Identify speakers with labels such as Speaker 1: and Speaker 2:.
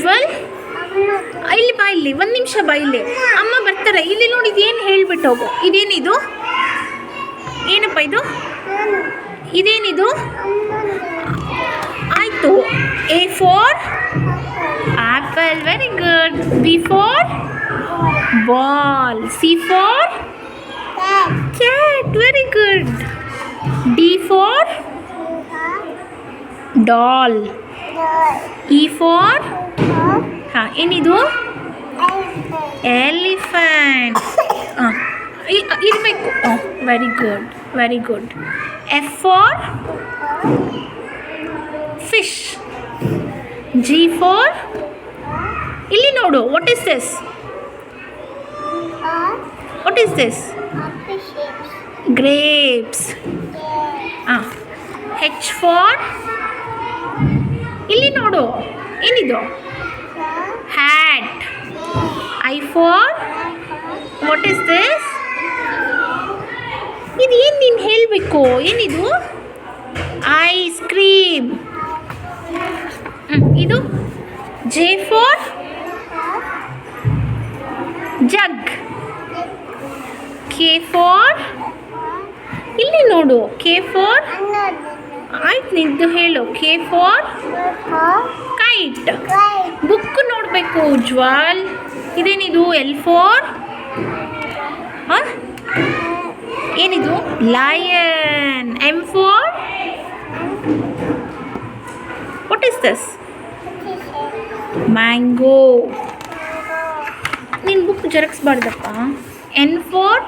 Speaker 1: ಜ್ವಲ್ ಇಲ್ಲಿ ಬಾ, ಇಲ್ಲಿ ಒಂದು ನಿಮಿಷ ಬಾ, ಇಲ್ಲಿ ಅಮ್ಮ ಬರ್ತಾರೆ. ಇಲ್ಲಿ ನೋಡಿ, ಇದೇನು ಹೇಳ್ಬಿಟ್ಟು ಹೋಗು. ಇದೇನಿದು? ಏನಪ್ಪ ಇದು? ಇದೇನಿದು? ಆಯಿತು. A for apple, very good. B for ball. C for cat, very good. D for doll. E for ಹಾಂ, ಏನಿದು? ಎಲಿಫೆಂಟ್. ಹಾಂ, ಇರಬೇಕು. Very good, very good. F for fish. G for, ಇಲ್ಲಿ ನೋಡು, what is this? What is this? Grapes. ಹಾಂ. H for, ಇಲ್ಲಿ ನೋಡು, ಏನಿದು? Hat. I for, what is this? ಇದು ಏನು ನೀನು ಹೇಳಬೇಕು? ಏನಿದು? Ice cream. ಇದು J for jug. K for, ಇಲ್ಲಿ ನೋಡು, ಕೆ ಫಾರ್, ಆಯ್ತು ನಿಂದು ಹೇಳು. K for kite. ಬುಕ್ ನೋಡಬೇಕು ಉಜ್ವಲ್. ಇದೇನಿದು? ಎಲ್ ಫಾರ್ ಹಾಂ, ಏನಿದು? Lion. M for, what is this? Mango. ನಿನ್ನ ಬುಕ್ ಜರಗಿಸ್ಬಾರ್ದಪ್ಪ. N for